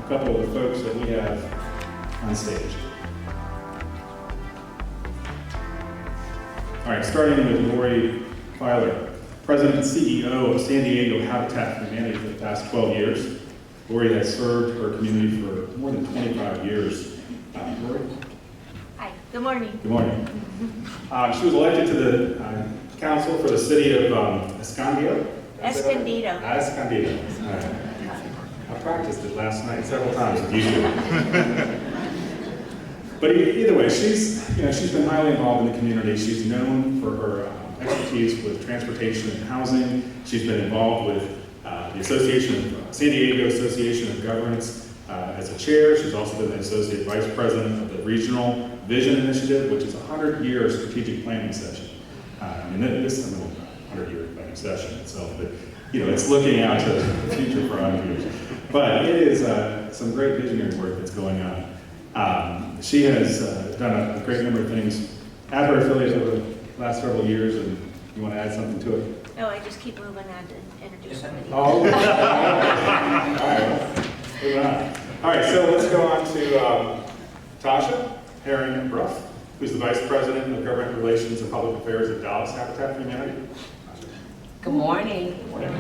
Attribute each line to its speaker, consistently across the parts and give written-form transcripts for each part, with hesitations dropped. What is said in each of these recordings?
Speaker 1: a couple of the folks that we have on stage. All right, starting with Lori Filer, President and CEO of San Diego Habitat for Humanity for the past 12 years. Lori has served her community for more than 25 years. Lori?
Speaker 2: Hi, good morning.
Speaker 1: Good morning. She was elected to the council for the city of Escondido.
Speaker 2: Escondido.
Speaker 1: Escondido. All right. I practiced it last night several times with YouTube. But either way, she's been highly involved in the community. She's known for her expertise with transportation and housing. She's been involved with the San Diego Association of Governments as a chair. She's also been the associate vice president of the Regional Vision Initiative, which is a 100-year strategic planning session. This is a 100-year planning session itself, but it's looking out to the future for 100 years. But it is some great visionary work that's going on. She has done a great number of things at her affiliate over the last several years, and you want to add something to it?
Speaker 2: No, I just keep moving on to introduce somebody.
Speaker 1: Oh, okay. All right. Moving on. All right, so let's go on to Tasha Herron-Bruff, who's the Vice President of Government Relations and Public Affairs at Dallas Habitat for Humanity.
Speaker 3: Good morning.
Speaker 1: Good morning.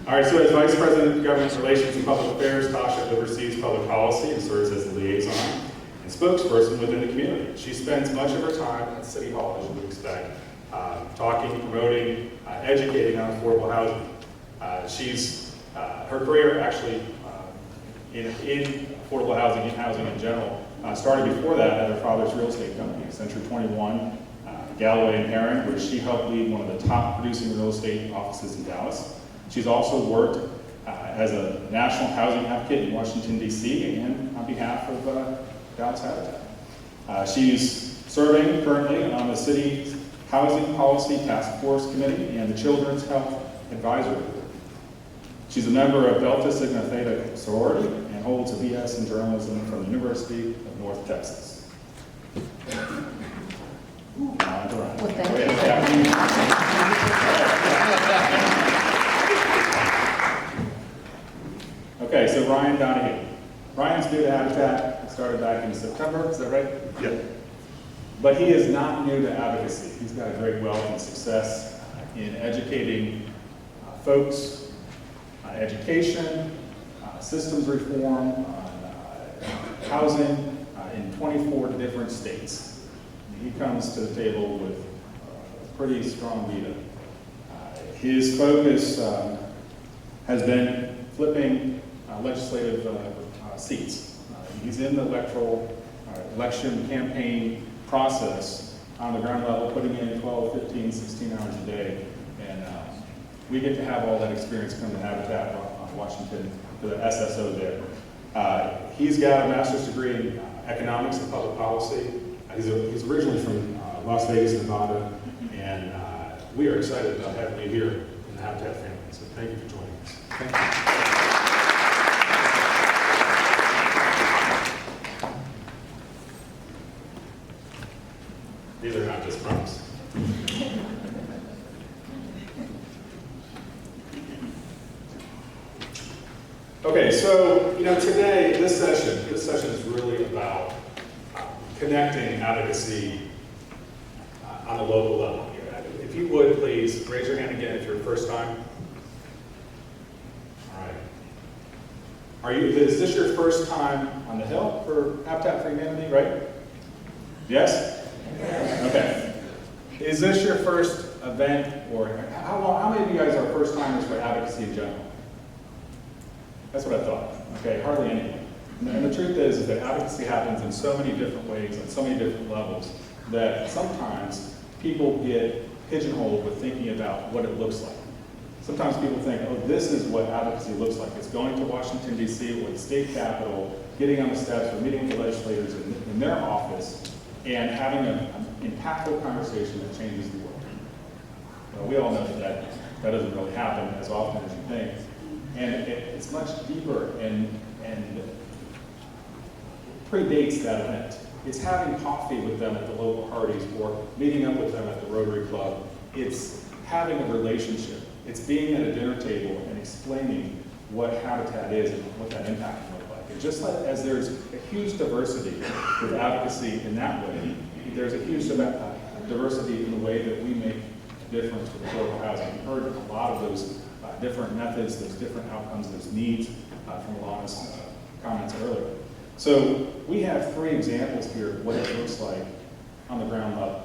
Speaker 1: All right, so as Vice President of Government Relations and Public Affairs, Tasha oversees public policy and serves as the liaison and spokesperson within the community. She spends much of her time at City Hall, as you would expect, talking, promoting, educating on affordable housing. Her career actually in affordable housing, in housing in general, started before that at her father's real estate company, Century 21, Galloway and Herron, where she helped lead one of the top producing real estate offices in Dallas. She's also worked as a national housing advocate in Washington, D.C., and on behalf of Dallas Habitat. She's serving currently on the city's Housing Policy Task Force Committee and the Children's Health Advisory Board. She's a member of Delta Sigma Theta sorority and holds a BS in journalism from the University of North Texas.
Speaker 3: Well, thank
Speaker 1: Okay, so Ryan Donahue. Ryan's new to Habitat. He started back in September, is that right?
Speaker 4: Yep.
Speaker 1: But he is not new to advocacy. He's got a great wealth and success in educating folks, education, systems reform, housing in 24 different states. He comes to the table with a pretty strong vita. His focus has been flipping legislative seats. He's in the election campaign process on the ground level, putting in 12, 15, 16 hours a day. And we get to have all that experience come to Habitat on Washington for the SSO there. He's got a master's degree in economics and public policy. He's originally from Las Vegas, Nevada, and we are excited about having you here in the Habitat family. So thank you for joining us. Thank you. These are not just prompts. Okay, so today this session is really about connecting advocacy on the local level. If you would please raise your hand again if you're first time. All right. Is this your first time on the Hill for Habitat for Humanity, right? Yes? Okay. Is this your first event, or how many of you guys are first timers for advocacy in general? That's what I thought. Okay, hardly anyone. And the truth is that advocacy happens in so many different ways, on so many different levels, that sometimes people get pigeonholed with thinking about what it looks like. Sometimes people think, oh, this is what advocacy looks like. It's going to Washington, D.C., or the state capitol, getting on the steps, or meeting with legislators in their office, and having an impactful conversation that changes the world. Well, we all know that doesn't really happen as often as you think. And it's much deeper and predates that event. It's having coffee with them at the local Hardee's or meeting up with them at the Rotary Club. It's having a relationship. It's being at a dinner table and explaining what habitat is and what that impact can look like. And just like as there's a huge diversity with advocacy in that way, there's a huge diversity in the way that we make a difference with affordable housing. We've heard a lot of those different methods, those different outcomes, those needs from Alana's comments earlier. So we have 3 examples here of what it looks like on the ground level.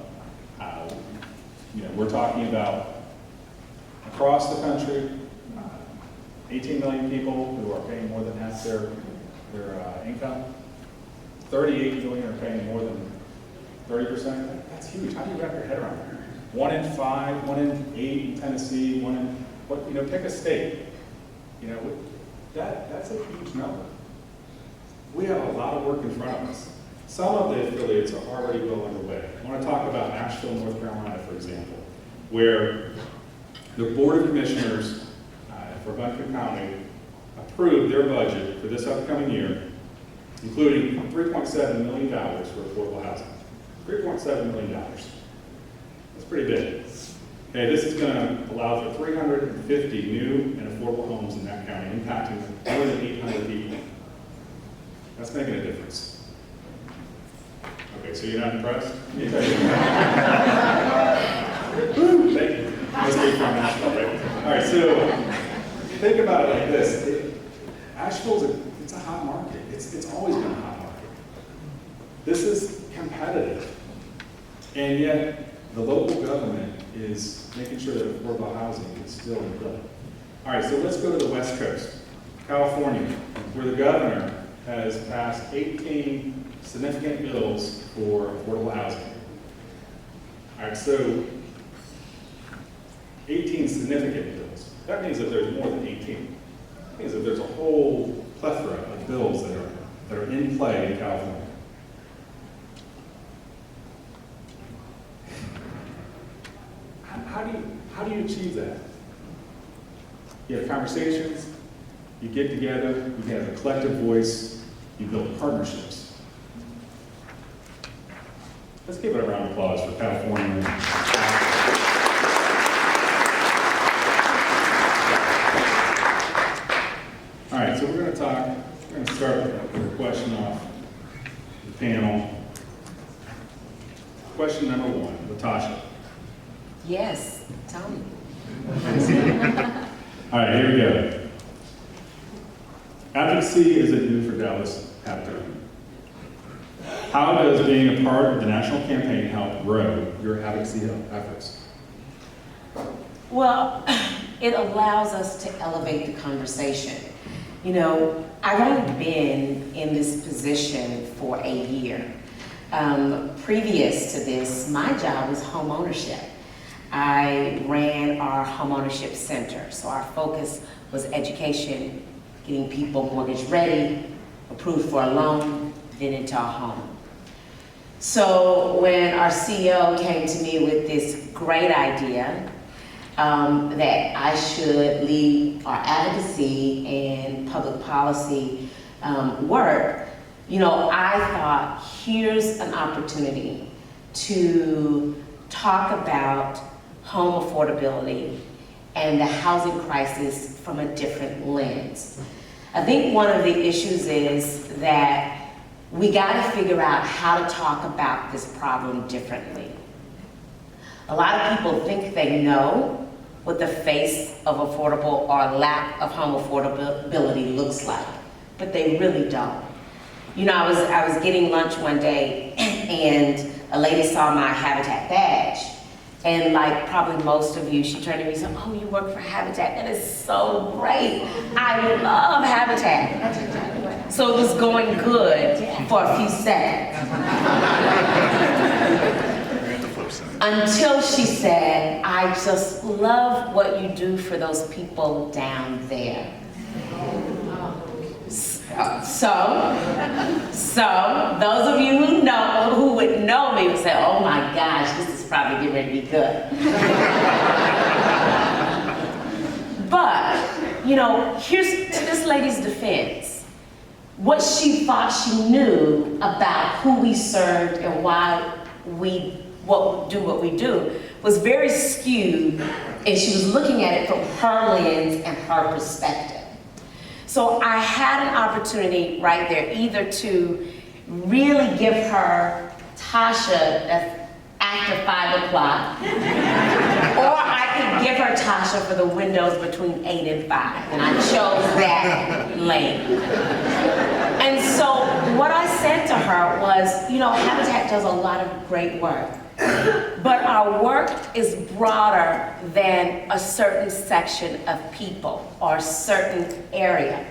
Speaker 1: We're talking about across the country, 18 million people who are paying more than half their income. 38 million are paying more than 30%. That's huge. How do you wrap your head around that? 1 in 5, 1 in 8 in Tennessee, 1 in pick a state. That's a huge number. We have a lot of work in front of us. Some of the affiliates are already well underway. I want to talk about Asheville, North Carolina, for example, where the Board of Commissioners for Buncombe County approved their budget for this upcoming year, including $3.7 million for affordable housing. $3.7 million. That's pretty big. Okay, this is going to allow for 350 new and affordable homes in that county, impacting more than 800 people. That's making a difference. Okay, so you're not impressed? Thank you. Must be from Asheville, right? All right, so think about it like this. Asheville's it's a hot market. It's always been a hot market. This is competitive. And yet, the local government is making sure that affordable housing is still in play. All right, so let's go to the West Coast, California, where the governor has passed 18 significant bills for affordable housing. All right, so 18 significant bills. That means that there's more than 18. That means that there's a whole plethora of bills that are in play in California. How do you achieve that? You have conversations, you get together, you have a collective voice, you build partnerships. Let's give it a round of applause for California. All right, so we're going to start with a question off the panel. Question number 1, Latasha.
Speaker 3: Yes, tell me.
Speaker 1: All right, here we go. Advocacy isn't new for Dallas Habitat. How does being a part of the national campaign help grow your advocacy efforts?
Speaker 3: Well, it allows us to elevate the conversation. I've only been in this position for a year. Previous to this, my job was homeownership. I ran our homeownership center, so our focus was education, getting people mortgage ready, approved for a loan, then into a home. So when our CEO came to me with this great idea that I should lead our advocacy and public policy work, I thought, here's an opportunity to talk about home affordability and the housing crisis from a different lens. I think one of the issues is that we got to figure out how to talk about this problem differently. A lot of people think they know what the face of affordable or lack of home affordability looks like, but they really don't. I was getting lunch one day and a lady saw my Habitat badge. And like probably most of you, she turned to me and said, "Oh, you work for Habitat. That is so great. I love Habitat." So it was going good for a few seconds. Until she said, "I just love what you do for those people down there." So those of you who would know me would say, "Oh my gosh, this is probably getting ready to be good." But, here's to this lady's defense. What she thought she knew about who we served and why we do what we do was very skewed, and she was looking at it from her lens and her perspective. So I had an opportunity right there either to really give her Tasha that's after 5 o'clock, or I could give her Tasha for the windows between 8 and 5, and I chose that lane. And so what I said to her was, you know, Habitat does a lot of great work, but our work is broader than a certain section of people or a certain area.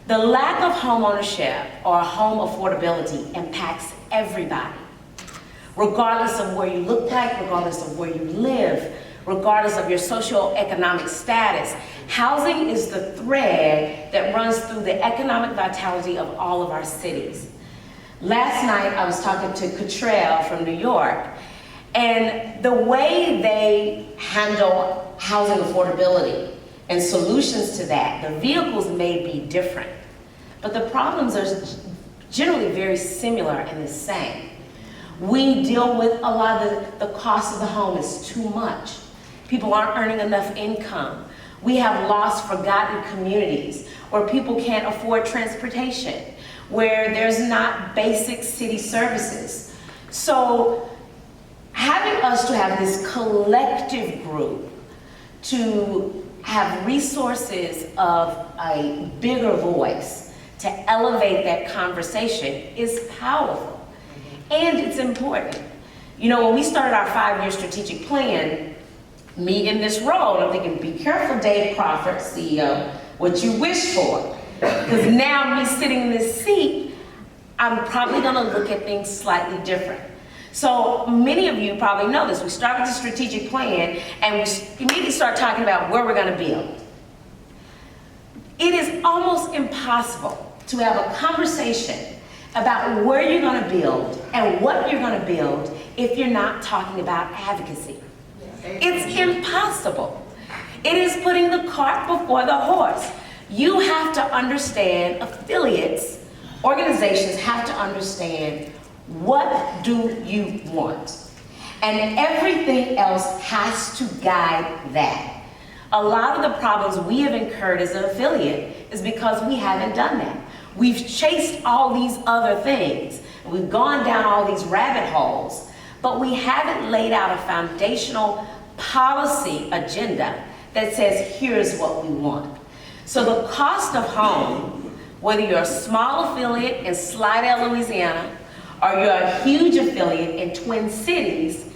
Speaker 3: The lack of home ownership or home affordability impacts everybody, regardless of where you look like, regardless of where you live, regardless of your socioeconomic status. Housing is the thread that runs through the economic vitality of all of our cities. Last night, I was talking to Cottrell from New York, and the way they handle housing affordability and solutions to that, the vehicles may be different, but the problems are generally very similar and the same. We deal with a lot of the cost of the home is too much. People aren't earning enough income. We have lost, forgotten communities where people can't afford transportation, where there's not basic city services. So having us to have this collective group to have resources of a bigger voice to elevate that conversation is powerful. And it's important. You know, when we started our 5-year strategic plan, me in this role, I'm thinking, be careful, Dave Crawford, CEO, what you wish for. Because now me sitting in this seat, I'm probably gonna look at things slightly different. So many of you probably know this. We start with the strategic plan and we immediately start talking about where we're gonna build. It is almost impossible to have a conversation about where you're gonna build and what you're gonna build if you're not talking about advocacy. It's impossible. It is putting the cart before the horse. You have to understand, affiliates, organizations have to understand, what do you want? And everything else has to guide that. A lot of the problems we have incurred as an affiliate is because we haven't done that. We've chased all these other things. We've gone down all these rabbit holes, but we haven't laid out a foundational policy agenda that says, here's what we want. So the cost of home, whether you're a small affiliate in Slidell, Louisiana, or you're a huge affiliate in Twin Cities,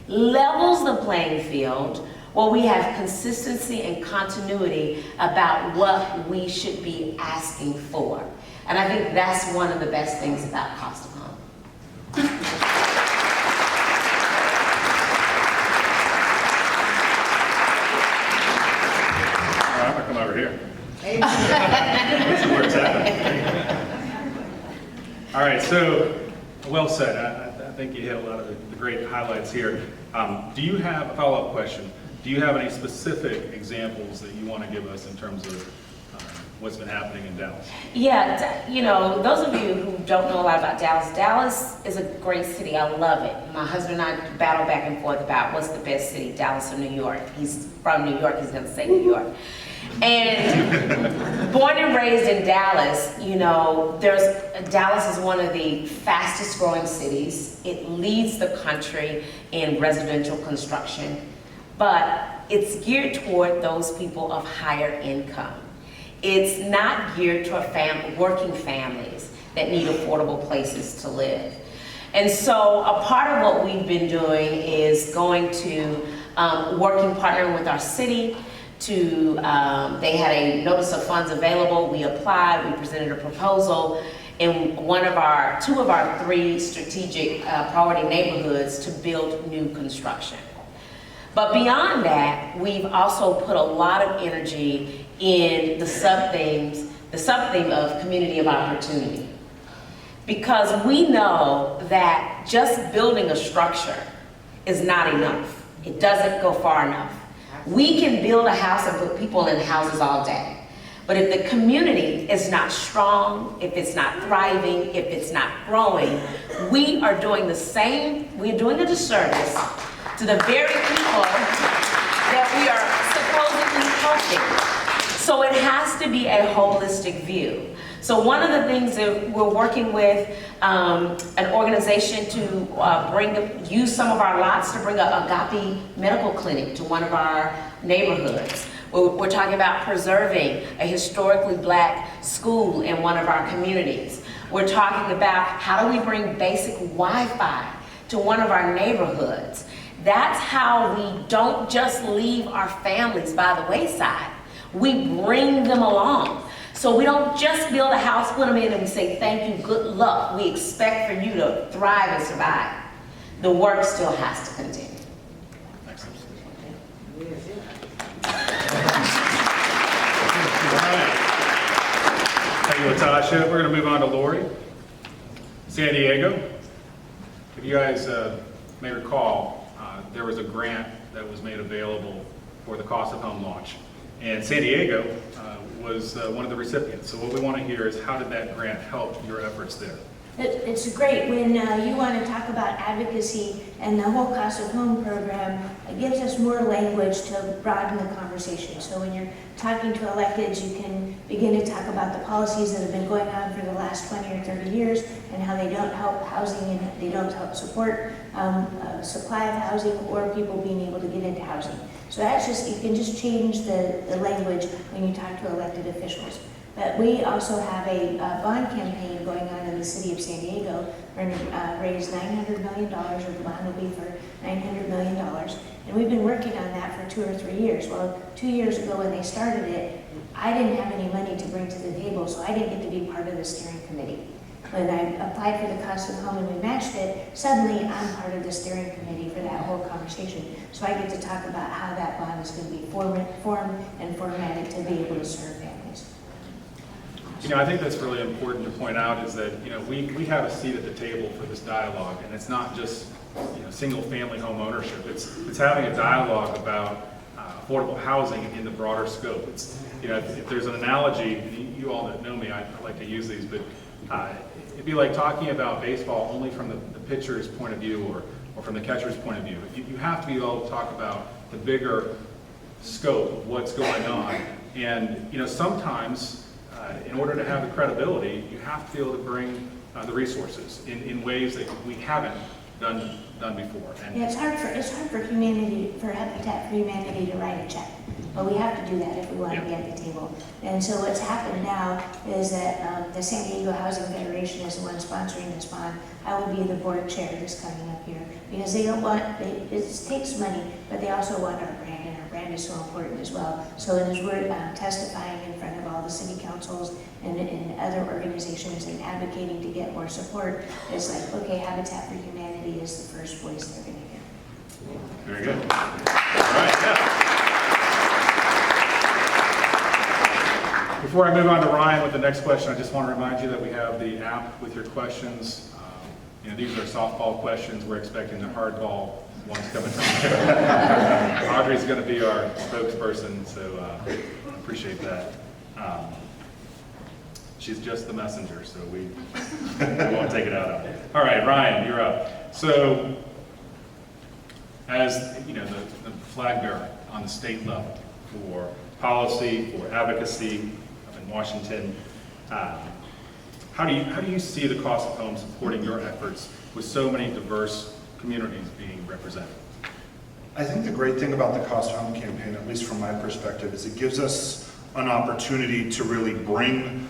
Speaker 3: levels the playing field where we have consistency and continuity about what we should be asking for. And I think that's one of the best things about cost of home.
Speaker 1: All right, I'm gonna come over here. This is where it's at. All right, so well said. I think you hit a lot of the great highlights here. Do you have a follow-up question? Do you have any specific examples that you want to give us in terms of what's been happening in Dallas?
Speaker 3: Yeah, you know, those of you who don't know a lot about Dallas, Dallas is a great city. I love it. My husband and I battle back and forth about what's the best city, Dallas or New York. He's from New York, he's going to say New York. And born and raised in Dallas, you know, Dallas is one of the fastest growing cities. It leads the country in residential construction, but it's geared toward those people of higher income. It's not geared to working families that need affordable places to live. And so a part of what we've been doing is going to partnering with our city to, they had a notice of funds available. We applied, we presented a proposal in two of our 3 strategic priority neighborhoods to build new construction. But beyond that, we've also put a lot of energy in the sub-theme of community of opportunity. Because we know that just building a structure is not enough. It doesn't go far enough. We can build a house and put people in houses all day. But if the community is not strong, if it's not thriving, if it's not growing, we are doing we're doing a disservice to the very people that we are supposedly helping. So So it has to be a holistic view. So one of the things that we're working with an organization to use some of our lots to bring a Agape medical clinic to one of our neighborhoods. We're talking about preserving a historically black school in one of our communities. We're talking about how do we bring basic Wi-Fi to one of our neighborhoods. That's how we don't just leave our families by the wayside. We bring them along. So we don't just build a house, put them in, and we say, thank you, good luck. We expect for you to thrive and survive. The work still has to continue.
Speaker 1: Excellent. Thank you, Latasha. We're going to move on to Lori. San Diego. If you guys may recall, there was a grant that was made available for the cost of home launch. And San Diego was one of the recipients. So what we want to hear is how did that grant help your efforts there?
Speaker 2: It's great when you want to talk about advocacy, and the whole cost of home program gives us more language to broaden the conversation. So when you're talking to electeds, you can begin to talk about the policies that have been going on for the last 20 or 30 years and how they don't help housing and they don't help support supply of housing or people being able to get into housing. So that's just, you can just change the language when you talk to elected officials. But we also have a bond campaign going on in the city of San Diego. We're going to raise $900 million, or the bond will be for $900 million. And we've been working on that for 2 or 3 years. Well, 2 years ago when they started it, I didn't have any money to bring to the table, so I didn't get to be part of the steering committee. When I applied for the cost of home and we matched it, suddenly I'm part of the steering committee for that whole conversation. So I get to talk about how that bond is going to be formed and formatted to be able to serve families.
Speaker 1: You know, I think that's really important to point out is that, you know, we have a seat at the table for this dialogue, and it's not just, you know, single-family home ownership. It's having a dialogue about affordable housing in the broader scope. It's, you know, if there's an analogy, and you all that know me, I like to use these, but it'd be like talking about baseball only from the pitcher's point of view or from the catcher's point of view. You have to be able to talk about the bigger scope of what's going on. And, you know, sometimes in order to have the credibility, you have to be able to bring the resources in ways that we haven't done before. And
Speaker 2: yeah, it's hard for humanity, for Habitat for Humanity to write a check, but we have to do that if we want to be at the table. And so what's happened now is that the San Diego Housing Federation is the one sponsoring this bond. I will be the board chair that's coming up here because they don't want, it takes money, but they also want our brand, and our brand is so important as well. So as we're testifying in front of all the city councils and other organizations and advocating to get more support, it's like, okay, Habitat for Humanity is the first voice they're going to hear.
Speaker 1: very good. All right, yeah. Before I move on to Ryan with the next question, I just want to remind you that we have the app with your questions. You know, these are softball questions. We're expecting the hardball ones coming from Audrey's going to be our spokesperson, so appreciate that. She's just the messenger, so we won't take it out of her. All right, Ryan, you're up. So, as you know, the flag bearer on the state level for policy, for advocacy up in Washington, how do you see the cost of home supporting your efforts with so many diverse communities being represented?
Speaker 4: I think the great thing about the Cost of Home campaign, at least from my perspective, is it gives us an opportunity to really bring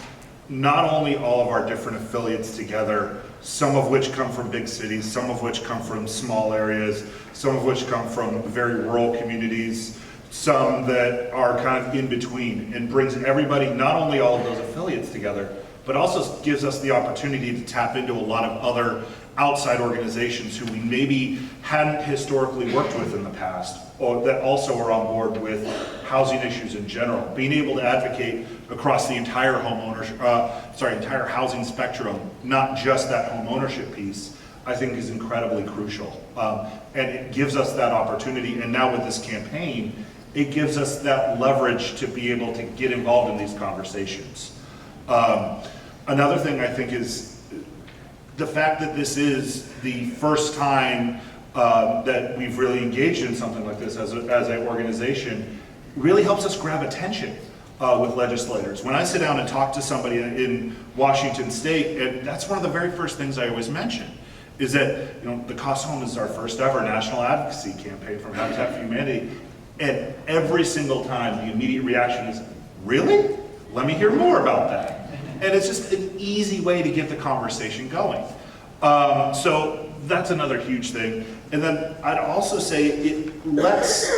Speaker 4: not only all of our different affiliates together, some of which come from big cities, some of which come from small areas, some of which come from very rural communities, some that are kind of in between, and brings everybody, not only all of those affiliates together, but also gives us the opportunity to tap into a lot of other outside organizations who we maybe hadn't historically worked with in the past, or that also are on board with housing issues in general. Being able to advocate across the entire entire housing spectrum, not just that home ownership piece, I think is incredibly crucial. And it gives us that opportunity, and now with this campaign, it gives us that leverage to be able to get involved in these conversations. Another thing I think is the fact that this is the first time that we've really engaged in something like this as an organization really helps us grab attention. with legislators. When I sit down and talk to somebody in Washington State, and that's one of the very first things I always mention, is that, you know, the Cost Home is our first ever national advocacy campaign from Habitat for Humanity. And every single time the immediate reaction is, really? Let me hear more about that. And it's just an easy way to get the conversation going. So that's another huge thing. And then I'd also say it lets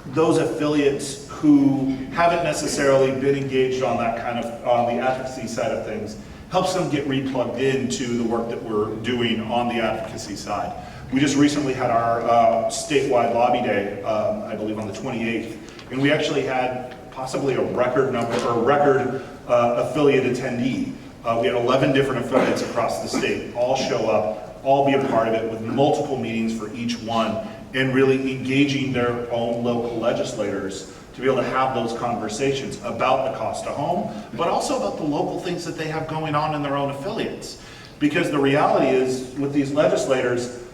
Speaker 4: those affiliates who haven't necessarily been engaged on that kind of, on the advocacy side of things, helps them get replugged into the work that we're doing on the advocacy side. We just recently had our statewide lobby day, I believe on the 28th, and we actually had possibly a record number, or a record affiliate attendee. We had 11 different affiliates across the state all show up, all be a part of it with multiple meetings for each one, and really engaging their own local legislators to be able to have those conversations about the cost of home, but also about the local things that they have going on in their own affiliates. Because the reality is, with these legislators,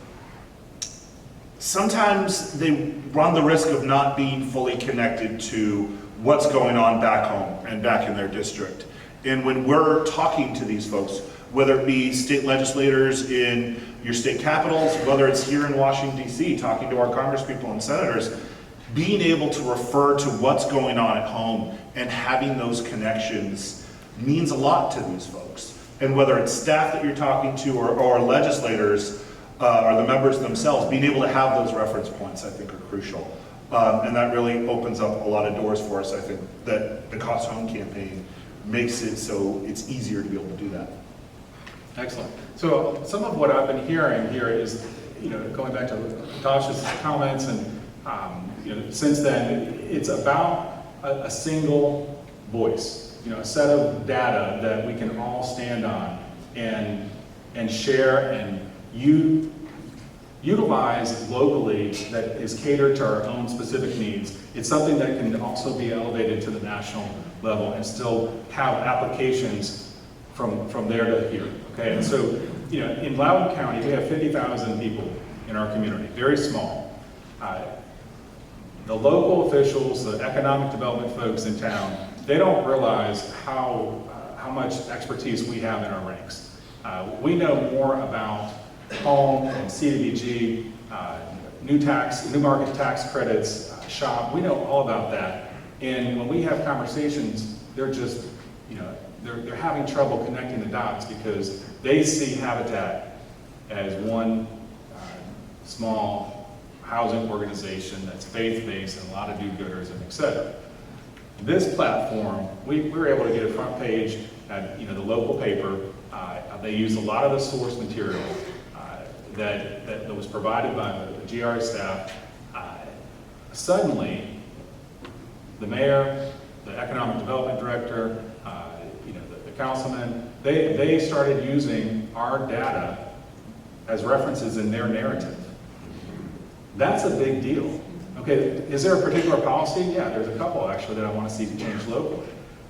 Speaker 4: sometimes they run the risk of not being fully connected to what's going on back home and back in their district. And when we're talking to these folks, whether it be state legislators in your state capitals, whether it's here in Washington, D.C., talking to our congresspeople and senators, being able to refer to what's going on at home and having those connections means a lot to these folks. And whether it's staff that you're talking to or legislators or the members themselves, being able to have those reference points, I think, are crucial. And that really opens up a lot of doors for us. I think that the Cost Home campaign makes it so it's easier to be able to do that.
Speaker 1: Excellent. So some of what I've been hearing here is, you know, going back to Natasha's comments, and you know, since then, it's about a single voice, you know, a set of data that we can all stand on and share and utilize locally, that is catered to our own specific needs. It's something that can also be elevated to the national level and still have applications from there to here. Okay, and so, you know, in Loudoun County, we have 50,000 people in our community, very small. The local officials, the economic development folks in town, they don't realize how much expertise we have in our ranks. We know more about home and CDBG, new market tax credits, SHOP. We know all about that. And when we have conversations, they're just, you know, they're having trouble connecting the dots because they see Habitat as one small housing organization that's faith-based and a lot of do-gooders and et cetera. This platform, we were able to get a front page at, you know, the local paper. They used a lot of the source material that was provided by the GRA staff. Suddenly, the mayor, the economic development director, you know, the councilman, they started using our data as references in their narrative. That's a big deal. Okay, is there a particular policy? Yeah, there's a couple actually that I want to see change locally.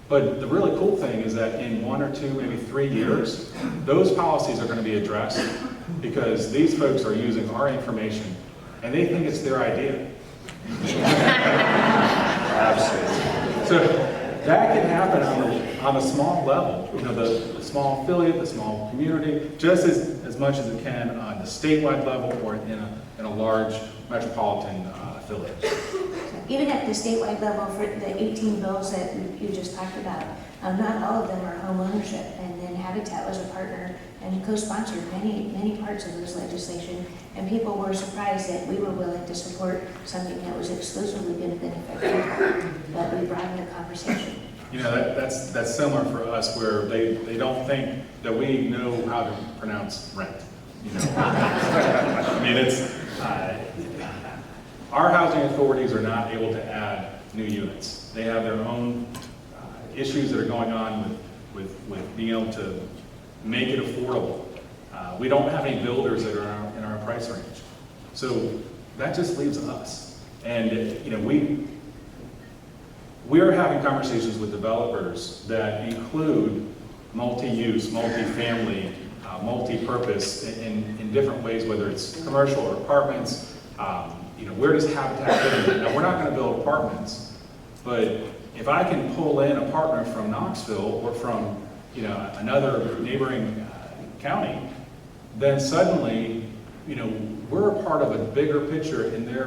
Speaker 1: But the really cool thing is that in 1 or 2, maybe 3 years, those policies are going to be addressed because these folks are using our information and they think it's their idea. Absolutely. So that can happen on a small level, you know, the small affiliate, the small community, just as much as it can on the statewide level or in a large metropolitan affiliate.
Speaker 2: Even at the statewide level, for the 18 bills that you just talked about, not all of them are home ownership, and then Habitat was a partner and co-sponsored many parts of this legislation, and people were surprised that we were willing to support something that was exclusively going to benefit people, but we broadened the conversation.
Speaker 1: You know, that's similar for us, where they don't think that we know how to pronounce rent. You know, I mean, it's our housing authorities are not able to add new units. They have their own issues that are going on with being able to make it affordable. We don't have any builders that are in our price range. So that just leaves us. And you know, we're having conversations with developers that include multi-use, multi-family, multi-purpose in different ways, whether it's commercial or apartments. You know, where does Habitat fit in? Now, we're not going to build apartments, but if I can pull in a partner from Knoxville or from, you know, another neighboring county, then suddenly, you know, we're a part of a bigger picture in their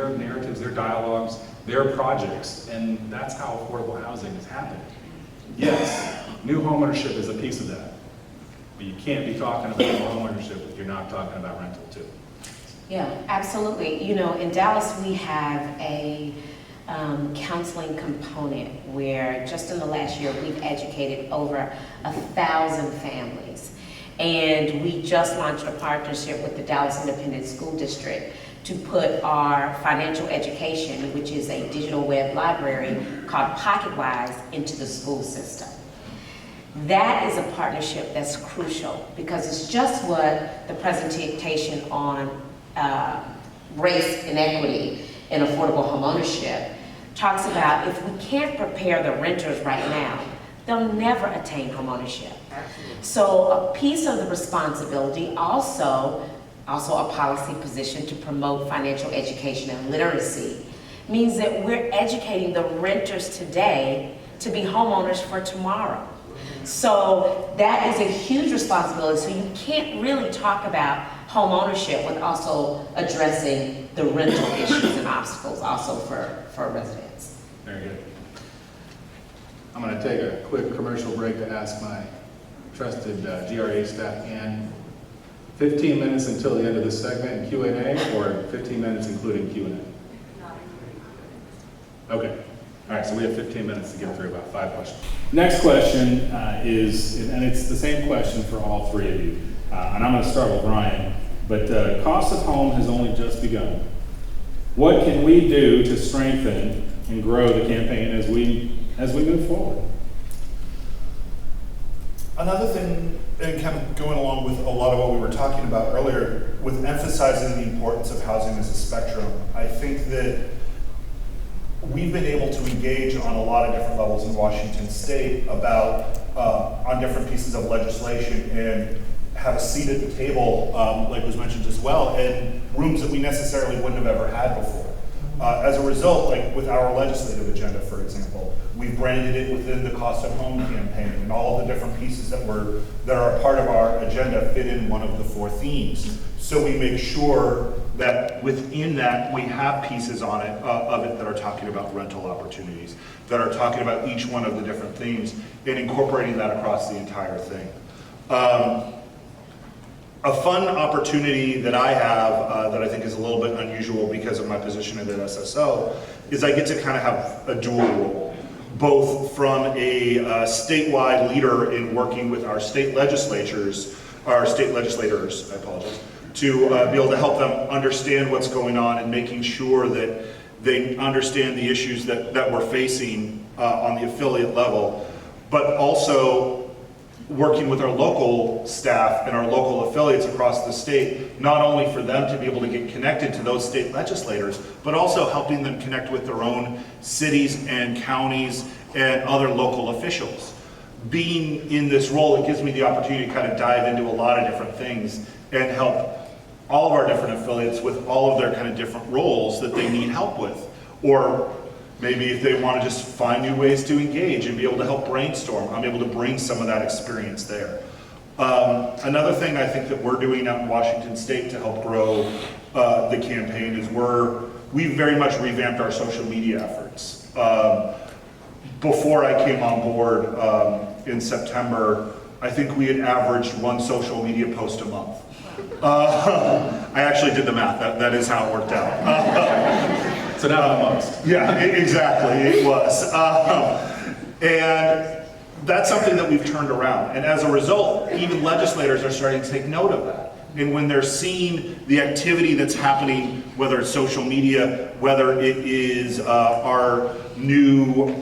Speaker 1: narratives, their dialogues, their projects, and that's how affordable housing is happening. Yes, new homeownership is a piece of that, but you can't be talking about homeownership if you're not talking about rental too.
Speaker 3: Yeah, absolutely. You know, in Dallas, we have a counseling component where just in the last year, we've educated over 1,000 families. And we just launched a partnership with the Dallas Independent School District to put our financial education, which is a digital web library called PocketWise, into the school system. That is a partnership that's crucial because it's just what the presentation on race inequity and affordable homeownership talks about. If we can't prepare the renters right now, they'll never attain homeownership. So a piece of the responsibility, also a policy position to promote financial education and literacy, means that we're educating the renters today to be homeowners for tomorrow. So that is a huge responsibility. So you can't really talk about home ownership with also addressing the rental issues and obstacles also for residents.
Speaker 1: Very good. I'm going to take a quick commercial break to ask my trusted GRA staff, Ann, 15 minutes until the end of this segment in Q&A, or 15 minutes including Q&A? Okay. All right, so we have 15 minutes to get through about 5 questions. Next question is, and it's the same question for all three of you, and I'm going to start with Ryan, but cost of home has only just begun. What can we do to strengthen and grow the campaign as we move forward?
Speaker 4: Another thing, and kind of going along with a lot of what we were talking about earlier, with emphasizing the importance of housing as a spectrum, I think that we've been able to engage on a lot of different levels in Washington State about, on different pieces of legislation and have a seat at the table, like was mentioned as well, in rooms that we necessarily wouldn't have ever had before. As a result, like with our legislative agenda, for example, we've branded it within the Cost of Home campaign, and all of the different pieces that are a part of our agenda fit in one of the 4 themes. So we make sure that within that we have pieces on it of it that are talking about rental opportunities, that are talking about each one of the different themes, and incorporating that across the entire thing. A fun opportunity that I have that I think is a little bit unusual because of my position at SSO is I get to kind of have a dual role, both from a statewide leader in working with our state legislators, I apologize, to be able to help them understand what's going on and making sure that they understand the issues that we're facing on the affiliate level, but also working with our local staff and our local affiliates across the state, not only for them to be able to get connected to those state legislators, but also helping them connect with their own cities and counties and other local officials. Being in this role, it gives me the opportunity to kind of dive into a lot of different things and help all of our different affiliates with all of their kind of different roles that they need help with. Or maybe if they want to just find new ways to engage and be able to help brainstorm, I'm able to bring some of that experience there. Another thing I think that we're doing out in Washington State to help grow the campaign is we very much revamped our social media efforts. Before I came on board in September, I think we had averaged 1 social media post a month. I actually did the math, that is how it worked out.
Speaker 1: So now I'm most.
Speaker 4: Yeah, exactly, it was. And that's something that we've turned around. And as a result, even legislators are starting to take note of that. And when they're seeing the activity that's happening, whether it's social media, whether it is our new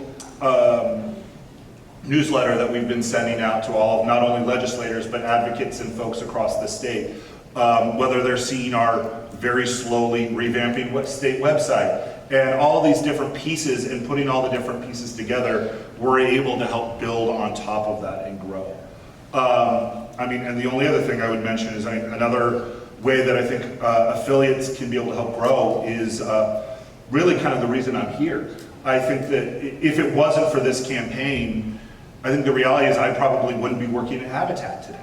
Speaker 4: newsletter that we've been sending out to all of not only legislators, but advocates and folks across the state, whether they're seeing our very slowly revamping state website, and all these different pieces and putting all the different pieces together, we're able to help build on top of that and grow. And the only other thing I would mention is another way that I think affiliates can be able to help grow is really kind of the reason I'm here. I think that if it wasn't for this campaign, I think the reality is I probably wouldn't be working at Habitat today.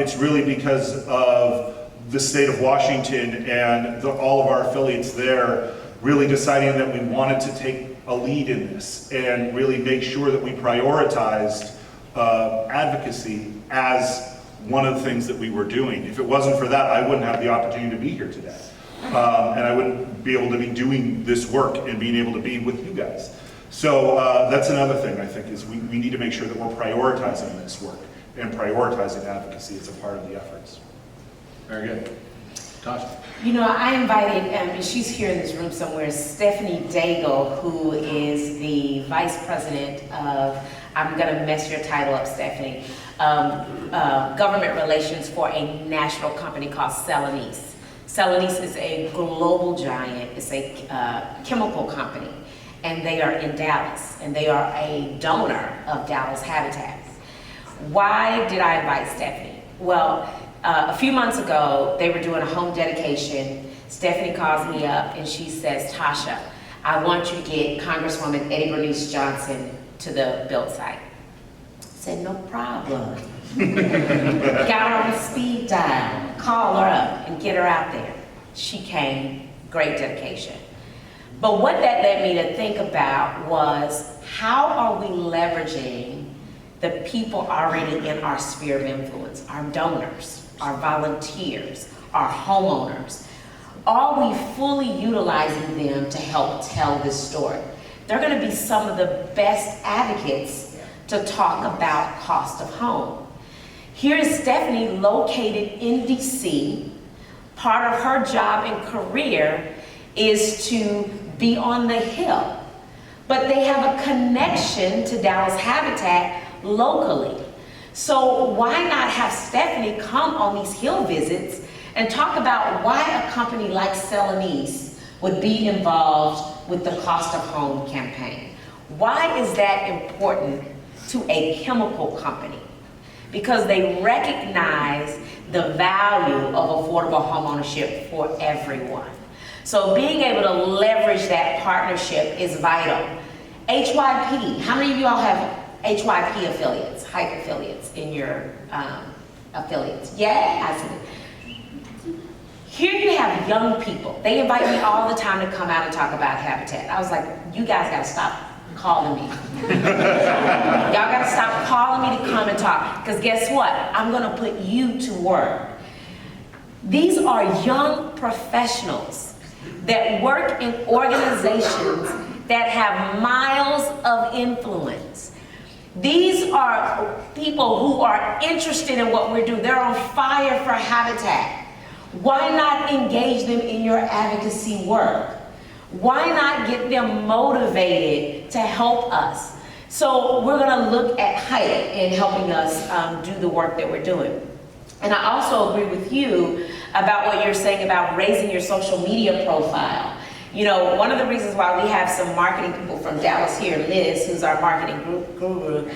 Speaker 4: It's really because of the state of Washington and all of our affiliates there really deciding that we wanted to take a lead in this and really make sure that we prioritized advocacy as one of the things that we were doing. If it wasn't for that, I wouldn't have the opportunity to be here today. And I wouldn't be able to be doing this work and being able to be with you guys. So that's another thing I think is we need to make sure that we're prioritizing this work and prioritizing advocacy as a part of the efforts.
Speaker 1: Very good. Tasha?
Speaker 3: You know, I invited, and she's here in this room somewhere, Stephanie Daigle, who is the Vice President of, I'm gonna mess your title up, Stephanie, Government Relations for a national company called Celanese. Celanese is a global giant. It's a chemical company, and they are in Dallas, and they are a donor of Dallas Habitat. Why did I invite Stephanie? Well, a few months ago, they were doing a home dedication. Stephanie calls me up and she says, Tasha, I want you to get Congresswoman Eddie Bernice Johnson to the build site. I said, no problem. Got her on speed dial, call her up and get her out there. She came, great dedication. But what that led me to think about was, how are we leveraging the people already in our sphere of influence, our donors, our volunteers, our homeowners? Are we fully utilizing them to help tell this story? They're gonna be some of the best advocates to talk about cost of home. Here is Stephanie, located in DC. Part of her job and career is to be on the Hill, but they have a connection to Dallas Habitat locally. So why not have Stephanie come on these Hill visits and talk about why a company like Celanese would be involved with the Cost of Home campaign? Why is that important to a chemical company? Because they recognize the value of affordable homeownership for everyone. So being able to leverage that partnership is vital. HYP, how many of you all have HYP affiliates, HYPE affiliates in your affiliates? Yeah, I see. Here you have young people. They invite me all the time to come out and talk about Habitat. I was like, you guys gotta stop calling me. Y'all gotta stop calling me to come and talk, because guess what? I'm gonna put you to work. These are young professionals that work in organizations that have miles of influence. These are people who are interested in what we're doing. They're on fire for Habitat. Why not engage them in your advocacy work? Why not get them motivated to help us? So we're gonna look at HYPE in helping us do the work that we're doing. And I also agree with you about what you're saying about raising your social media profile. You know, one of the reasons why we have some marketing people from Dallas here, Liz, who's our marketing guru,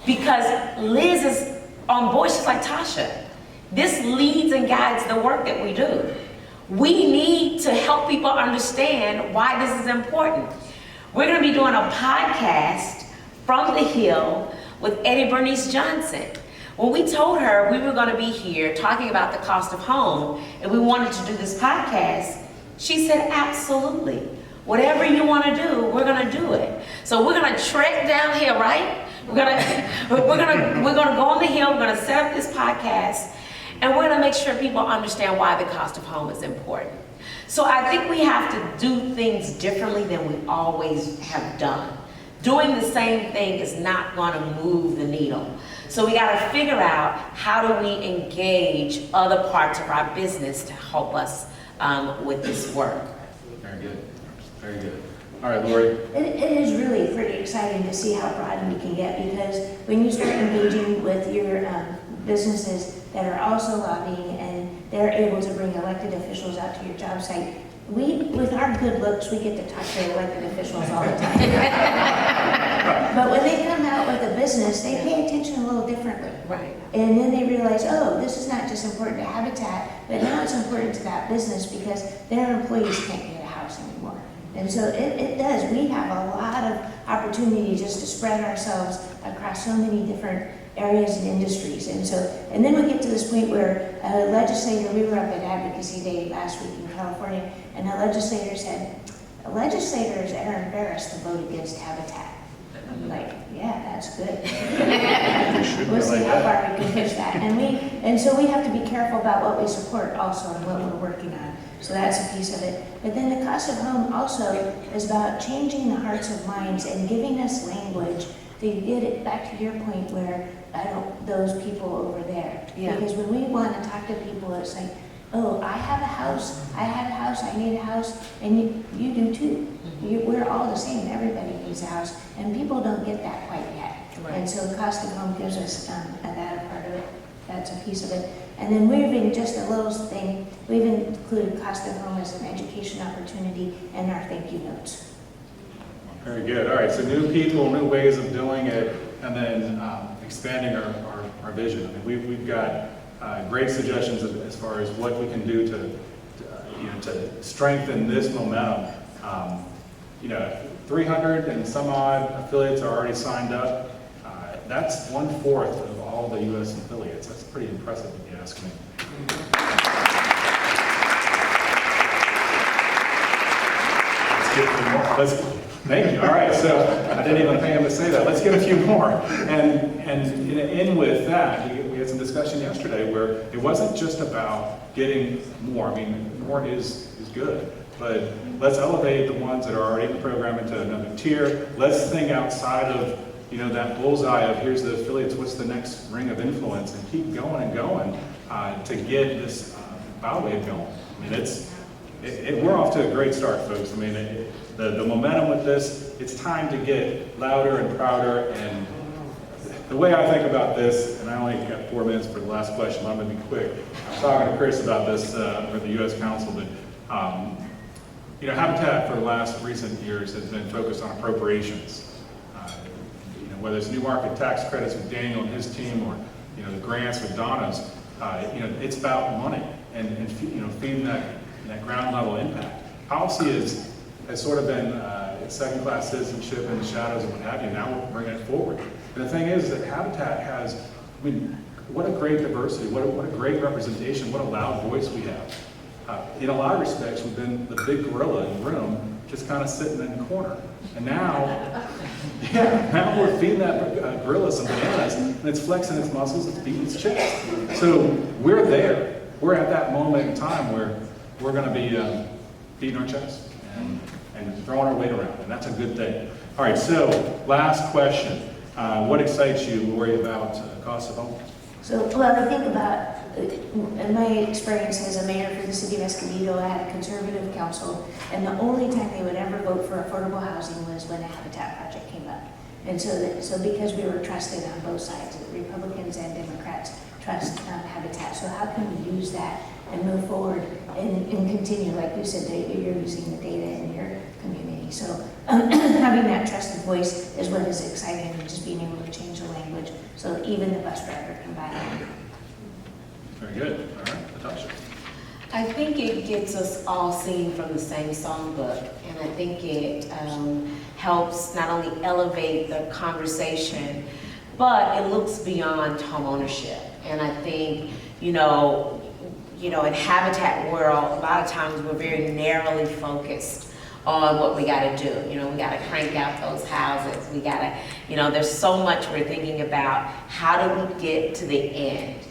Speaker 3: because Liz is on board. She's like, Tasha, this leads and guides the work that we do. We need to help people understand why this is important. We're gonna be doing a podcast from the Hill with Eddie Bernice Johnson. When we told her we were gonna be here talking about the cost of home and we wanted to do this podcast, she said, absolutely. Whatever you wanna do, we're gonna do it. So we're gonna trek down here, right? We're gonna go on the Hill, we're gonna set up this podcast, and we're gonna make sure people understand why the cost of home is important. So I think we have to do things differently than we always have done. Doing the same thing is not gonna move the needle. So we gotta figure out, how do we engage other parts of our business to help us with this work.
Speaker 1: Very good. Very good. All right, Lori.
Speaker 2: It is really pretty exciting to see how broad we can get, because when you start engaging with your businesses that are also lobbying and they're able to bring elected officials out to your job site, with our good looks, we get to talk to elected officials all the time. But when they come out with a business, they pay attention a little differently.
Speaker 3: Right.
Speaker 2: And then they realize, oh, this is not just important to Habitat, but now it's important to that business because their employees can't get a house anymore. And so it does, we have a lot of opportunity just to spread ourselves across so many different areas and industries. And so, and then we get to this point where a legislator, we were up at Advocacy Day last week in California, and a legislator said, legislators are embarrassed to vote against habitat. I'm like, yeah, that's good. We'll see how far we can push that. And so we have to be careful about what we support also and what we're working on. So that's a piece of it. But then the cost of home also is about changing the hearts of minds and giving us language to get it back to your point where those people over there.
Speaker 3: Yeah.
Speaker 2: Because when we want to talk to people, it's like, oh, I have a house, I need a house, and you do too. We're all the same, everybody needs a house, and people don't get that quite yet.
Speaker 3: Right.
Speaker 2: And so the cost of home gives us that part of it, that's a piece of it. And then we've been, just a little thing, we've included cost of home as an education opportunity in our thank you notes.
Speaker 1: Very good. All right, so new people, new ways of doing it, and then expanding our vision. I mean, we've got great suggestions as far as what we can do to strengthen this momentum. 300 and some odd affiliates are already signed up. That's 1/4 of all the U.S. affiliates. That's pretty impressive if you ask me. Thank you. All right, so I didn't even pay him to say that. Let's get a few more. And in with that, we had some discussion yesterday where it wasn't just about getting more. I mean, more is good, but let's elevate the ones that are already in the program into another tier. Let's think outside of that bullseye of here's the affiliates, what's the next ring of influence, and keep going and going to get this bow wave going. I mean, we're off to a great start, folks. I mean, the momentum with this, it's time to get louder and prouder. And the way I think about this, and I only got 4 minutes for the last question, I'm going to be quick. I was talking to Chris about this for the U.S. Council, but Habitat for the last recent years has been focused on appropriations. Whether it's new market tax credits with Daniel and his team, or the grants with Donna's, it's about money and feeding that ground level impact. Policy has sort of been second-class citizenship in the shadows and what have you. Now we're bringing it forward. And the thing is that Habitat has, what a great diversity, what a great representation, what a loud voice we have. In a lot of respects, we've been the big gorilla in the room, just kind of sitting in the corner. And now we're feeding that gorilla some bananas, and it's flexing its muscles, it's beating its chest. So we're there. We're at that moment in time where we're going to be beating our chest and throwing our weight around, and that's a good thing. All right, so last question. What excites you, Lori, about cost of home?
Speaker 2: So, well, I think about, in my experience as a mayor for the city of Escondido, I had a conservative council, and the only time they would ever vote for affordable housing was when a Habitat project came up. And so because we were trusted on both sides, Republicans and Democrats trust Habitat. So how can we use that and move forward and continue, like you said, you're using the data in your community. So having that trusted voice is what is exciting, and just being able to change the language so that even the bus driver can buy it.
Speaker 1: Very good. All right, Natasha.
Speaker 3: I think it gets us all singing from the same songbook, and I think it helps not only elevate the conversation, but it looks beyond homeownership. And I think, in Habitat world, a lot of times we're very narrowly focused on what we got to do. We got to crank out those houses. We got to, there's so much we're thinking about. How do we get to the end?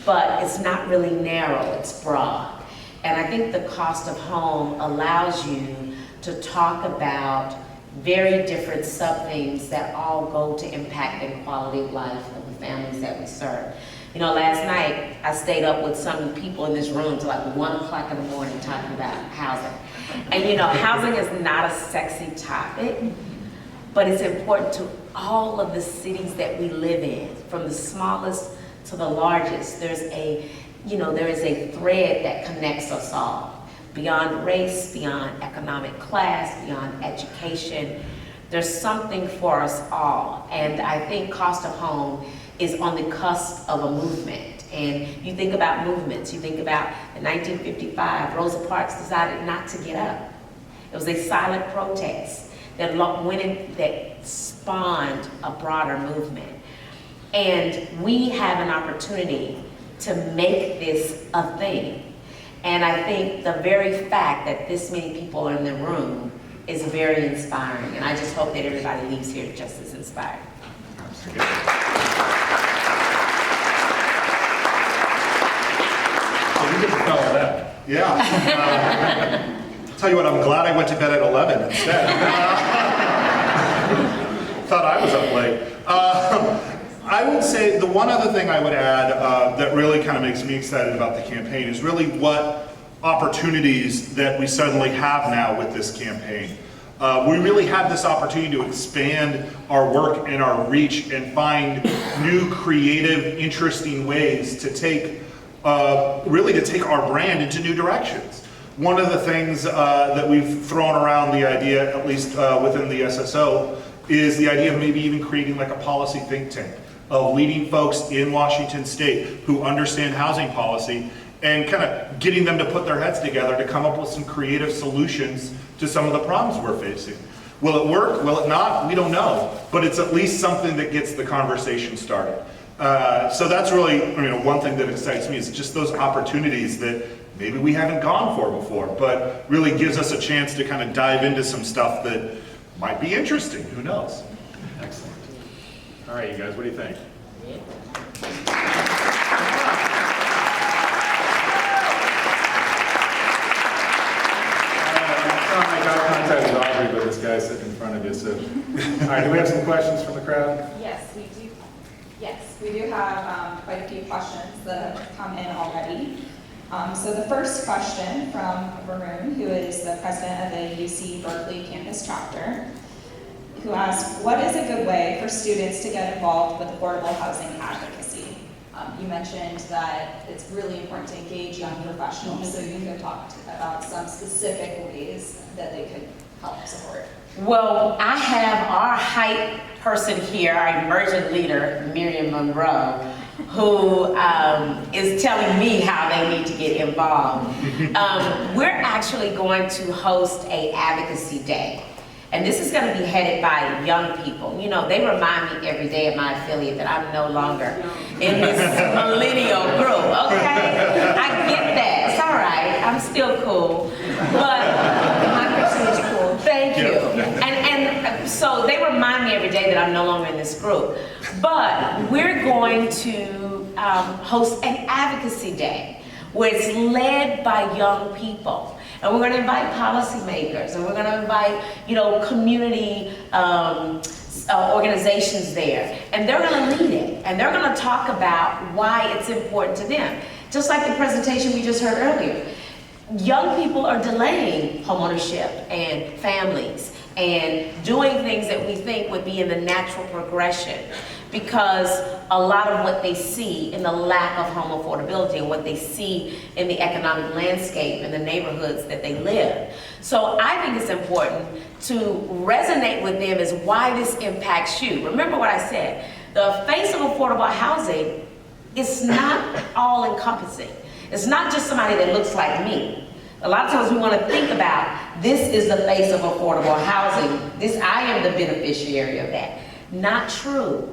Speaker 3: But it's not really narrow, it's broad. And I think the cost of home allows you to talk about very different sub-themes that all go to impact the quality of life of the families that we serve. Last night I stayed up with some people in this room till like 1 o'clock in the morning talking about housing. And housing is not a sexy topic, but it's important to all of the cities that we live in, from the smallest to the largest. There is a thread that connects us all. Beyond race, beyond economic class, beyond education, there's something for us all. And I think cost of home is on the cusp of a movement. And you think about movements, you think about in 1955, Rosa Parks decided not to get up. It was a silent protest that that spawned a broader movement. And we have an opportunity to make this a thing. And I think the very fact that this many people are in the room is very inspiring. And I just hope that everybody leaves here just as inspired.
Speaker 1: So you get to follow that.
Speaker 4: Yeah. Tell you what, I'm glad I went to bed at 11 instead. Thought I was up late. I would say the one other thing I would add that really kind of makes me excited about the campaign is really what opportunities that we suddenly have now with this campaign. We really have this opportunity to expand our work and our reach and find new, creative, interesting ways to take, really to take our brand into new directions. One of the things that we've thrown around the idea, at least within the SSO, is the idea of maybe even creating like a policy think tank of leading folks in Washington State who understand housing policy and kind of getting them to put their heads together to come up with some creative solutions to some of the problems we're facing. Will it work? Will it not? We don't know, but it's at least something that gets the conversation started. So that's really, one thing that excites me is just those opportunities that maybe we haven't gone for before, but really gives us a chance to kind of dive into some stuff that might be interesting. Who knows?
Speaker 1: Excellent. All right, you guys, what do you think? I got contact with Audrey, but this guy's sitting in front of you, so. All right, do we have some questions from the crowd?
Speaker 5: Yes, we do. Yes, we do have quite a few questions that have come in already. So the first question from Varun, who is the president of the UC Berkeley campus chapter, who asks, what is a good way for students to get involved with affordable housing advocacy? You mentioned that it's really important to engage young professionals, so you could talk about some specific ways that they could help support.
Speaker 3: Well, I have our hype person here, our emergent leader, Miriam Monroe, who is telling me how they need to get involved. We're actually going to host a advocacy day. And this is going to be headed by young people. You know, they remind me every day at my affiliate that I'm no longer in this millennial group, okay? I get that. It's all right. I'm still cool. But democracy is cool. Thank you. And so they remind me every day that I'm no longer in this group. But we're going to host an advocacy day where it's led by young people. And we're going to invite policymakers, and we're going to invite, community organizations there. And they're going to lead it, and they're going to talk about why it's important to them. Just like the presentation we just heard earlier. Young people are delaying homeownership and families and doing things that we think would be in the natural progression, because a lot of what they see in the lack of home affordability and what they see in the economic landscape in the neighborhoods that they live. So I think it's important to resonate with them as why this impacts you. Remember what I said, the face of affordable housing is not all encompassing. It's not just somebody that looks like me. A lot of times we want to think about, this is the face of affordable housing. I am the beneficiary of that. Not true.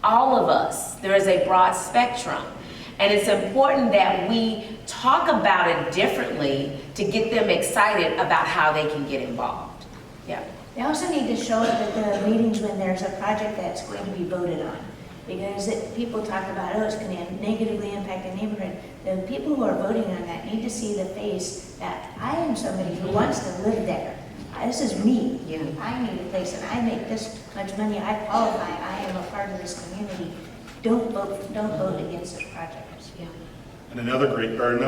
Speaker 3: All of us, there is a broad spectrum. And it's important that we talk about it differently to get them excited about how they can get involved. Yeah.
Speaker 2: They also need to show up at the meetings when there's a project that's going to be voted on. Because people talk about, it's going to negatively impact the neighborhood. The people who are voting on that need to see the face that I am somebody who wants to live there. This is me.
Speaker 3: Yeah.
Speaker 2: I need a place, and I make this much money. I qualify. I am a part of this community. Don't vote against this project.
Speaker 3: Yeah.
Speaker 4: And another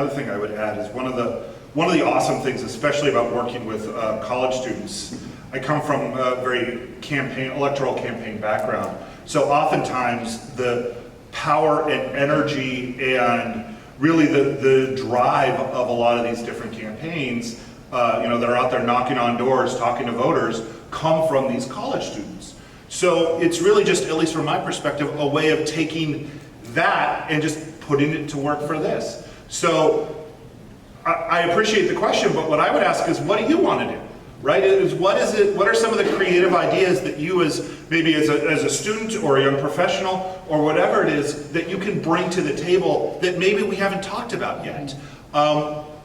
Speaker 4: thing I would add is one of the awesome things, especially about working with college students. I come from a very electoral campaign background, so oftentimes the power and energy and really the drive of a lot of these different campaigns, that are out there knocking on doors, talking to voters, come from these college students. So it's really just, at least from my perspective, a way of taking that and just putting it to work for this. So I appreciate the question, but what I would ask is, what do you want to do? right? What are some of the creative ideas that you maybe as a student or a young professional or whatever it is that you can bring to the table that maybe we haven't talked about yet?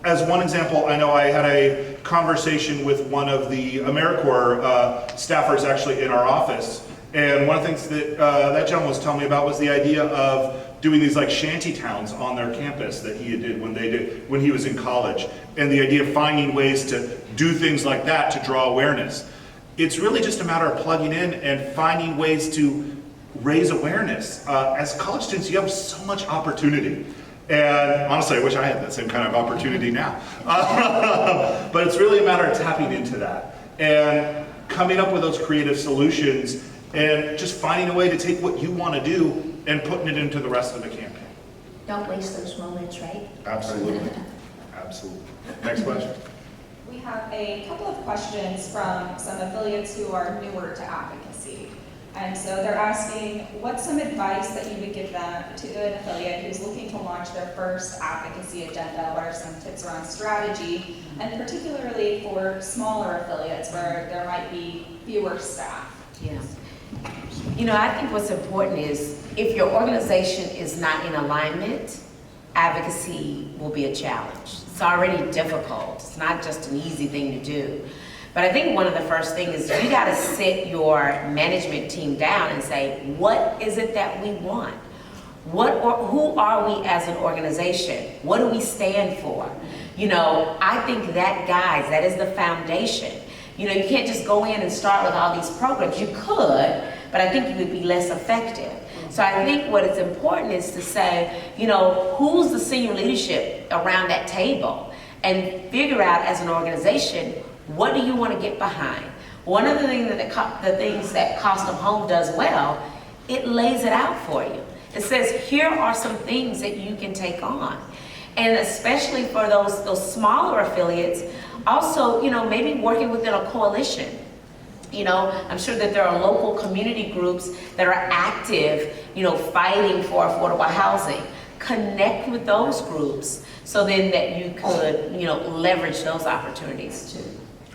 Speaker 4: As one example, I know I had a conversation with one of the AmeriCorps staffers actually in our office, and one of the things that that gentleman was telling me about was the idea of doing these like shanty towns on their campus that he did when he was in college, and the idea of finding ways to do things like that to draw awareness. It's really just a matter of plugging in and finding ways to raise awareness. As college students, you have so much opportunity. And honestly, I wish I had that same kind of opportunity now. But it's really a matter of tapping into that and coming up with those creative solutions and just finding a way to take what you want to do and putting it into the rest of the campaign.
Speaker 2: Don't waste those moments, right?
Speaker 4: Absolutely. Absolutely. Next question.
Speaker 5: We have a couple of questions from some affiliates who are newer to advocacy. And so they're asking, what's some advice that you would give them to an affiliate who's looking to launch their first advocacy agenda? What are some tips around strategy? And particularly for smaller affiliates where there might be fewer staff.
Speaker 3: Yes. You know, I think what's important is if your organization is not in alignment, advocacy will be a challenge. It's already difficult. It's not just an easy thing to do. But I think one of the first things is you got to sit your management team down and say, what is it that we want? Who are we as an organization? What do we stand for? You know, I think that is the foundation. You know, you can't just go in and start with all these programs. You could, but I think you would be less effective. So I think what is important is to say, you know, who's the senior leadership around that table and figure out as an organization, what do you want to get behind? One of the things that Cost of Home does well, it lays it out for you. It says, here are some things that you can take on. And especially for those smaller affiliates, also, you know, maybe working within a coalition. You know, I'm sure that there are local community groups that are active, you know, fighting for affordable housing. Connect with those groups so then that you could, you know, leverage those opportunities too.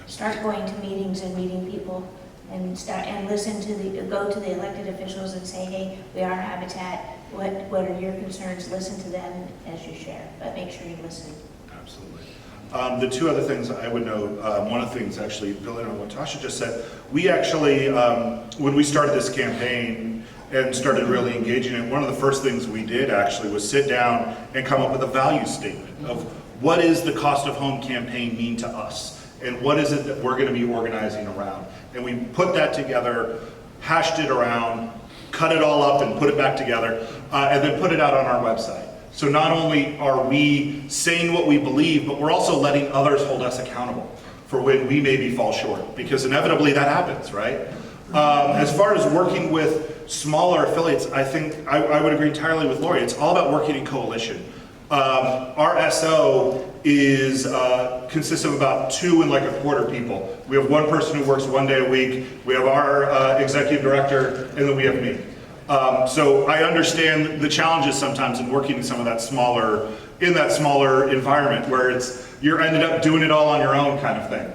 Speaker 2: Start going to meetings and meeting people and go to the elected officials and say, hey, we are Habitat. What are your concerns? Listen to them as you share, but make sure you listen.
Speaker 4: Absolutely. The two other things I would note, one of the things actually, building on what Tasha just said, we actually, when we started this campaign and started really engaging in it, one of the first things we did actually was sit down and come up with a value statement of what is the Cost of Home campaign mean to us? And what is it that we're going to be organizing around? And we put that together, hashed it around, cut it all up and put it back together, and then put it out on our website. So not only are we saying what we believe, but we're also letting others hold us accountable for when we maybe fall short, because inevitably that happens, right? As far as working with smaller affiliates, I think I would agree entirely with Lori. It's all about working in coalition. Our SO consists of about 2.25 people. We have one person who works 1 day a week. We have our executive director, and then we have me. So I understand the challenges sometimes in working in some of that smaller environment where you're ended up doing it all on your own kind of thing.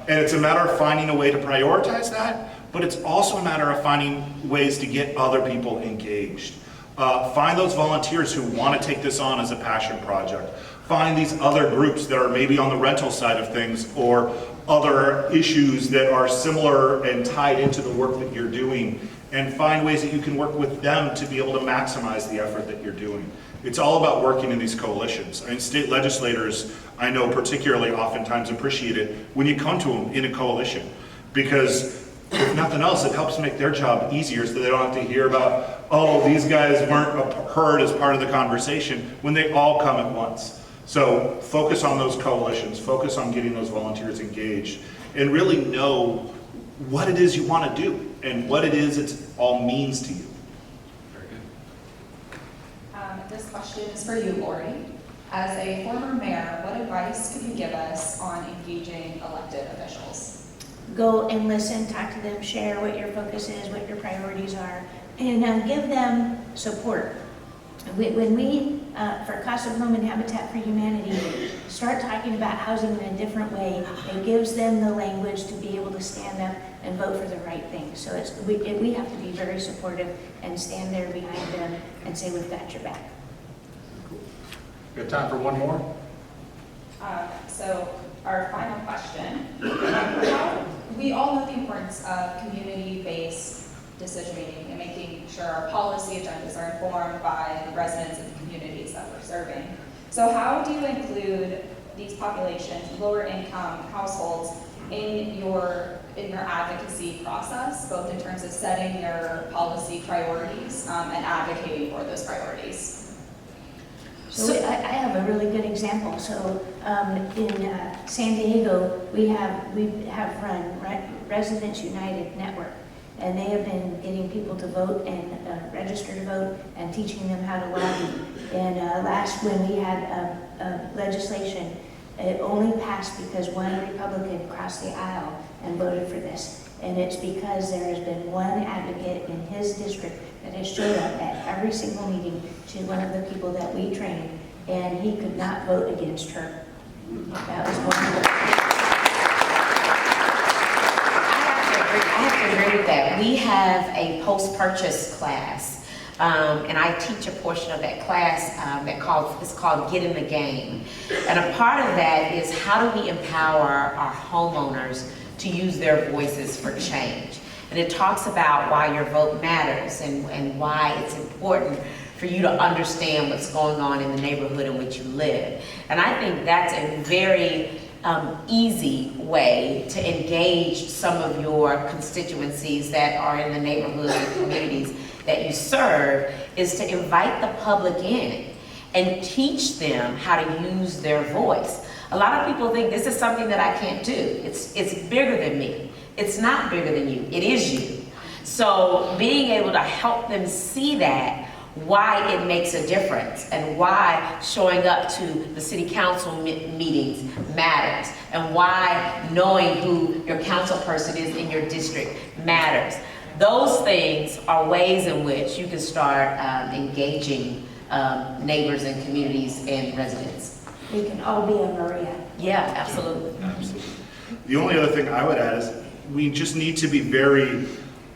Speaker 4: And it's a matter of finding a way to prioritize that, but it's also a matter of finding ways to get other people engaged. Find those volunteers who want to take this on as a passion project. Find these other groups that are maybe on the rental side of things or other issues that are similar and tied into the work that you're doing, and find ways that you can work with them to be able to maximize the effort that you're doing. It's all about working in these coalitions. I mean, state legislators, I know particularly oftentimes appreciate it when you come to them in a coalition, because if nothing else, it helps make their job easier so they don't have to hear about, oh, these guys weren't heard as part of the conversation when they all come at once. So focus on those coalitions, focus on getting those volunteers engaged, and really know what it is you want to do and what it is it all means to you.
Speaker 1: Very good.
Speaker 5: This question is for you, Lori. As a former mayor, what advice could you give us on engaging elected officials?
Speaker 2: Go and listen, talk to them, share what your focus is, what your priorities are, and give them support. When we, for Cost of Home and Habitat for Humanity, start talking about housing in a different way, it gives them the language to be able to stand up and vote for the right thing. So we have to be very supportive and stand there behind them and say, we've got your back.
Speaker 1: We have time for one more?
Speaker 5: So our final question, we all know the importance of community-based decision-making and making sure our policy agendas are informed by the residents of the communities that we're serving. So how do you include these populations, lower income households, in your advocacy process, both in terms of setting your policy priorities and advocating for those priorities?
Speaker 2: So I have a really good example. So in San Diego, we have run Residents United Network, and they have been getting people to vote and register to vote and teaching them how to lobby. And when we had legislation, it only passed because one Republican crossed the aisle and voted for this. And it's because there has been one advocate in his district that has showed up at every single meeting. She's one of the people that we train, and he could not vote against her. That was wonderful.
Speaker 3: I have to agree with that. We have a post-purchase class, and I teach a portion of that class it's called Get in the Game. And a part of that is how do we empower our homeowners to use their voices for change. And it talks about why your vote matters and why it's important for you to understand what's going on in the neighborhood in which you live. And I think that's a very easy way to engage some of your constituencies that are in the neighborhoods and communities that you serve, is to invite the public in and teach them how to use their voice. A lot of people think this is something that I can't do. It's bigger than me. It's not bigger than you. It is you. So being able to help them see that, why it makes a difference, and why showing up to the city council meetings matters, and why knowing who your council person is in your district matters. Those things are ways in which you can start engaging neighbors and communities and residents.
Speaker 2: We can all be a Maria.
Speaker 3: Yeah, absolutely.
Speaker 4: Absolutely. The only other thing I would add is we just need to be very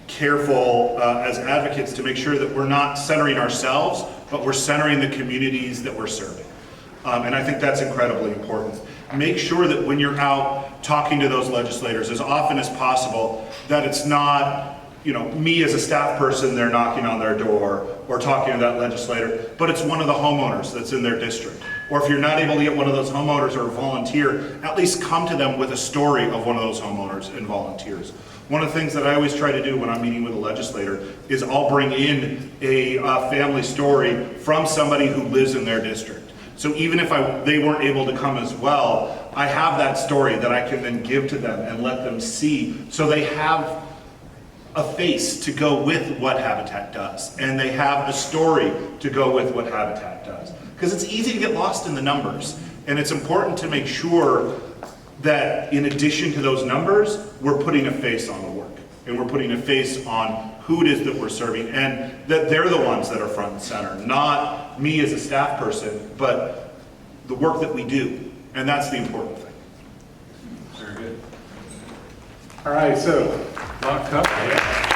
Speaker 4: careful as advocates to make sure that we're not centering ourselves, but we're centering the communities that we're serving. And I think that's incredibly important. Make sure that when you're out talking to those legislators as often as possible, that it's not, me as a staff person, they're knocking on their door or talking to that legislator, but it's one of the homeowners that's in their district. Or if you're not able to get one of those homeowners or volunteer, at least come to them with a story of one of those homeowners and volunteers. One of the things that I always try to do when I'm meeting with a legislator is I'll bring in a family story from somebody who lives in their district. So even if they weren't able to come as well, I have that story that I can then give to them and let them see, so they have a face to go with what Habitat does, and they have a story to go with what Habitat does. Because it's easy to get lost in the numbers, and it's important to make sure that in addition to those numbers, we're putting a face on the work, and we're putting a face on who it is that we're serving, and that they're the ones that are front and center, not me as a staff person, but the work that we do, and that's the important thing.
Speaker 1: Very good. All right, so lock up. Yeah.